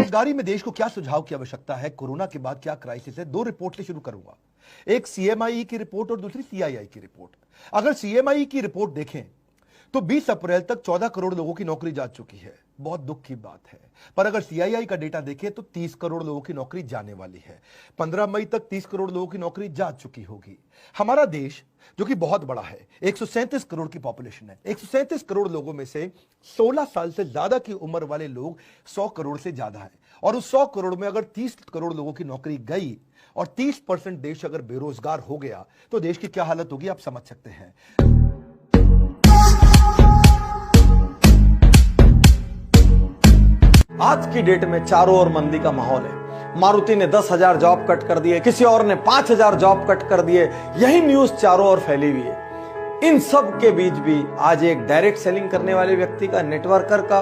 बेरोजगारी में देश को क्या सुझाव की आवश्यकता है, कोरोना के बाद क्या क्राइसिस है, दो रिपोर्ट से शुरू करूंगा। एक सीएमआई की रिपोर्ट और दूसरी सीआईआई की रिपोर्ट। अगर सीएमआई की रिपोर्ट देखें तो 20 अप्रैल तक 14 करोड़ लोगों की नौकरी जा चुकी है, बहुत दुख की बात है। पर अगर सीआईआई का डेटा देखें तो 30 करोड़ लोगों की नौकरी जाने वाली है। 15 मई तक 30 करोड़ लोगों की नौकरी जा चुकी होगी। हमारा देश जो कि बहुत बड़ा है, 137 करोड़ की पॉपुलेशन है। 137 करोड़ लोगों में से 16 साल से ज्यादा की उम्र वाले लोग 100 करोड़ से ज्यादा है। और उस 100 करोड़ में अगर 30 करोड़ लोगों की नौकरी गई और 30% देश अगर बेरोजगार हो गया तो देश की क्या हालत होगी आप समझ सकते हैं। आज की डेट में चारों ओर मंदी का माहौल है। मारुति ने 10,000 जॉब कट कर दिए, किसी और ने 5,000 जॉब कट कर दिए। यही न्यूज चारों ओर फैली हुई है। इन सब के बीच भी आज एक डायरेक्ट सेलिंग करने वाले व्यक्ति का, नेटवर्कर का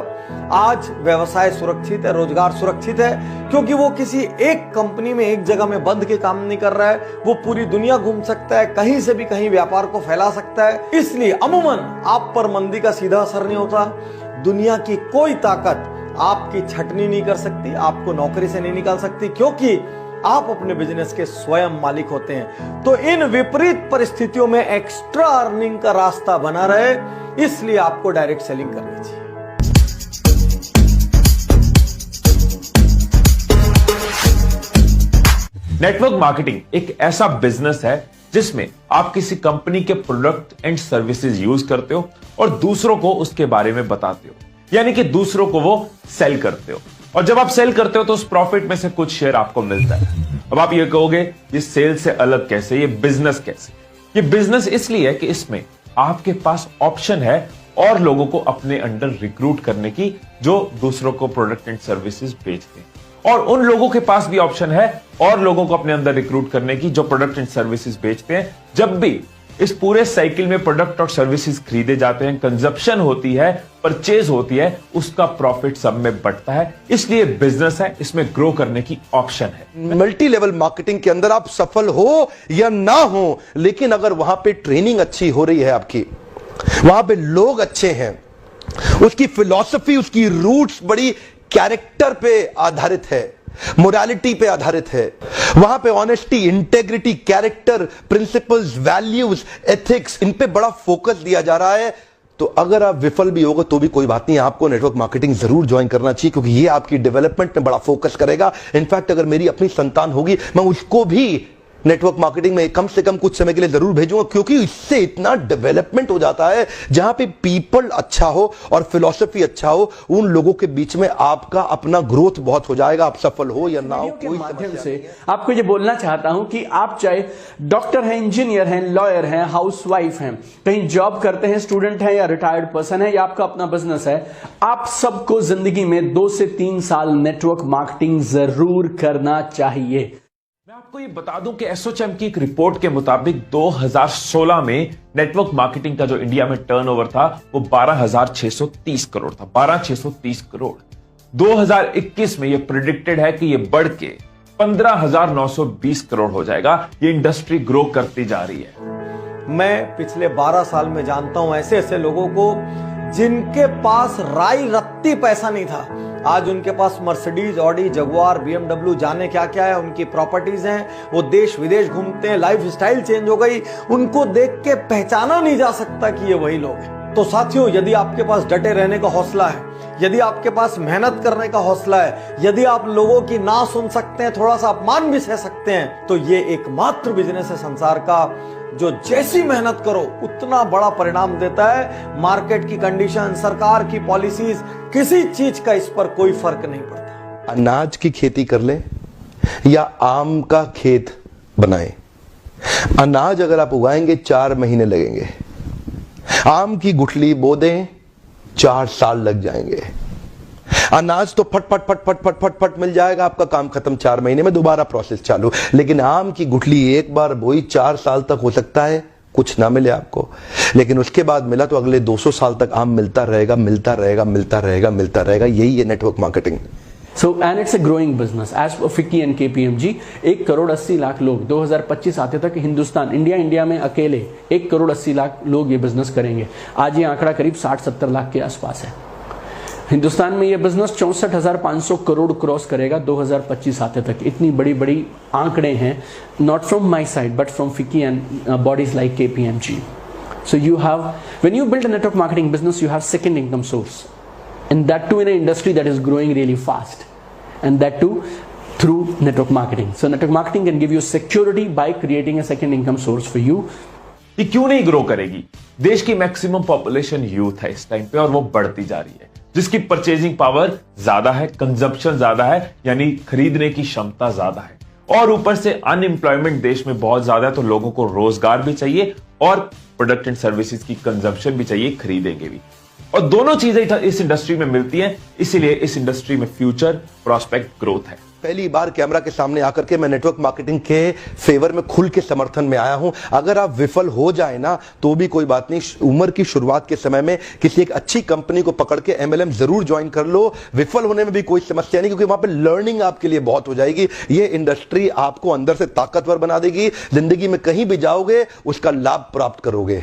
आज व्यवसाय सुरक्षित है, रोजगार सुरक्षित है, क्योंकि वो किसी एक कंपनी में एक जगह में बंद के काम नहीं कर रहा है। वो पूरी दुनिया घूम सकता है, कहीं से भी कहीं व्यापार को फैला सकता है। इसलिए अमूमन आप पर मंदी का सीधा असर नहीं होता। दुनिया की कोई ताकत आपकी छटनी नहीं कर सकती, आपको नौकरी से नहीं निकाल सकती, क्योंकि आप अपने बिजनेस के स्वयं मालिक होते हैं। तो इन विपरीत परिस्थितियों में एक्स्ट्रा अर्निंग का रास्ता बना रहे, इसलिए आपको डायरेक्ट सेलिंग करनी चाहिए। नेटवर्क मार्केटिंग एक ऐसा बिजनेस है जिसमें आप किसी कंपनी के प्रोडक्ट एंड सर्विसेज यूज करते हो और दूसरों को उसके बारे में बताते हो, यानी कि दूसरों को वो सेल करते हो। और जब आप सेल करते हो तो उस प्रॉफिट में से कुछ शेयर आपको मिलता है। अब आप ये कहोगे ये सेल से अलग कैसे, ये बिजनेस कैसे? ये बिजनेस इसलिए है कि इसमें आपके पास ऑप्शन है और लोगों को अपने अंडर रिक्रूट करने की जो दूसरों को प्रोडक्ट एंड सर्विसेज बेचते हैं, और उन लोगों के पास भी ऑप्शन है और लोगों को अपने अंदर रिक्रूट करने की जो प्रोडक्ट एंड सर्विसेज बेचते हैं। जब भी इस पूरे साइकिल में प्रोडक्ट और सर्विसेज खरीदे जाते हैं, कंजप्शन होती है, परचेज होती है, उसका प्रॉफिट सब में बढ़ता है। इसलिए बिजनेस है, इसमें ग्रो करने की ऑप्शन है। मल्टी लेवल मार्केटिंग के अंदर आप सफल हो या ना हो, लेकिन अगर वहां पे ट्रेनिंग अच्छी हो रही है, आपकी वहां पे लोग अच्छे हैं, उसकी फिलॉसफी, उसकी रूट्स बड़ी कैरेक्टर पे आधारित है, मोरालिटी पे आधारित है, वहां पे honesty, integrity, character, principles, values, ethics, इन पे बड़ा फोकस दिया जा रहा है, तो अगर आप विफल भी होगा तो भी कोई बात नहीं, आपको नेटवर्क मार्केटिंग जरूर ज्वाइन करना चाहिए, क्योंकि ये आपकी डेवलपमेंट में बड़ा फोकस करेगा। इनफैक्ट अगर मेरी अपनी संतान होगी, मैं उसको भी नेटवर्क मार्केटिंग में कम से कम कुछ समय के लिए जरूर भेजूंगा, क्योंकि इससे इतना डेवलपमेंट हो जाता है। जहां पे पीपल अच्छा हो और फिलॉसफी अच्छा हो, उन लोगों के बीच में आपका अपना ग्रोथ बहुत हो जाएगा। आप सफल हो या ना हो, कोई माध्यम से आपको ये बोलना चाहता हूं कि आप चाहे डॉक्टर हैं, इंजीनियर हैं, लॉयर हैं, हाउसवाइफ हैं, कहीं जॉब करते हैं, स्टूडेंट हैं या रिटायर्ड पर्सन है, या आपका अपना बिजनेस है, आप सबको जिंदगी में 2 से 3 साल नेटवर्क मार्केटिंग जरूर करना चाहिए। मैं आपको ये बता दूं कि एसोचैम की एक रिपोर्ट के मुताबिक 2016 में नेटवर्क मार्केटिंग का जो इंडिया में टर्नओवर था वो 12,630 करोड़ था। 12,630 करोड़। 2021 में ये प्रिडिक्टेड है कि ये बढ़ के 15,920 करोड़ हो जाएगा। ये इंडस्ट्री ग्रो करती जा रही है। मैं पिछले 12 साल में जानता हूं ऐसे ऐसे लोगों को जिनके पास राई रत्ती पैसा नहीं था, आज उनके पास मर्सिडीज, ऑडी, जगुआर, बीएमडब्ल्यू, जाने क्या क्या है, उनकी प्रॉपर्टीज हैं, वो देश विदेश घूमते हैं, लाइफ स्टाइल चेंज हो गई, उनको देख के पहचाना नहीं जा सकता कि ये वही लोग हैं। तो साथियों, यदि आपके पास डटे रहने का हौसला है, यदि आपके पास मेहनत करने का हौसला है, यदि आप लोगों की ना सुन सकते हैं, थोड़ा सा अपमान भी सह सकते हैं, तो ये एकमात्र बिजनेस है संसार का जो जैसी मेहनत करो उतना बड़ा परिणाम देता है। मार्केट की कंडीशन, सरकार की पॉलिसीज, किसी चीज का इस पर कोई फर्क नहीं पड़ता। अनाज की खेती कर ले या आम का खेत बनाए, अनाज अगर आप उगाएंगे 4 महीने लगेंगे, आम की गुठली बो दें 4 साल लग जाएंगे। अनाज तो फट फट फट फट फट फट फट मिल जाएगा, आपका काम खत्म, 4 महीने में दोबारा प्रोसेस चालू। लेकिन आम की गुठली एक बार बोई 4 साल तक हो सकता है कुछ ना मिले आपको, लेकिन उसके बाद मिला तो अगले 200 साल तक आम मिलता रहेगा, मिलता रहेगा, मिलता रहेगा, मिलता रहेगा। यही है network marketing. So and it's a growing business as per FICCI and KPMG। 1 crore 80 lakh लोग 2025 आते तक हिंदुस्तान, इंडिया में अकेले 1 करोड़ 80 लाख लोग ये बिजनेस करेंगे। आज ये आंकड़ा करीब 60-70 लाख के आसपास है। हिंदुस्तान में ये बिजनेस 64,500 करोड़ क्रॉस करेगा 2025 आते तक। इतनी बड़ी बड़ी आंकड़े हैं, not from my side but from FICCI and bodies like KPMG. So you have, when you build a network marketing business, you have second income source, and that too in an industry that is growing really fast, and that too through network marketing. So network marketing can give you security by creating a second income source for you. ये क्यों नहीं grow करेगी? देश की maximum population youth है इस time पे और वो बढ़ती जा रही है, जिसकी परचेजिंग पावर ज्यादा है, कंजप्शन ज्यादा है, यानी खरीदने की क्षमता ज्यादा है, और ऊपर से अनएम्प्लॉयमेंट देश में बहुत ज्यादा है, तो लोगों को रोजगार भी चाहिए और प्रोडक्ट एंड सर्विसेज की कंजप्शन भी चाहिए, खरीदेंगे भी, और दोनों चीजें इस इंडस्ट्री में मिलती हैं, इसीलिए इस इंडस्ट्री में फ्यूचर प्रॉस्पेक्ट ग्रोथ है। पहली बार कैमरा के सामने आकर के मैं नेटवर्क मार्केटिंग के फेवर में खुल के समर्थन में आया हूं। अगर आप विफल हो जाए ना तो भी कोई बात नहीं, उम्र की शुरुआत के समय में किसी एक अच्छी कंपनी को पकड़ के MLM जरूर ज्वाइन कर लो। विफल होने में भी कोई समस्या नहीं, क्योंकि वहां पे लर्निंग आपके लिए बहुत हो जाएगी। ये इंडस्ट्री आपको अंदर से ताकतवर बना देगी, जिंदगी में कहीं भी जाओगे उसका लाभ प्राप्त करोगे।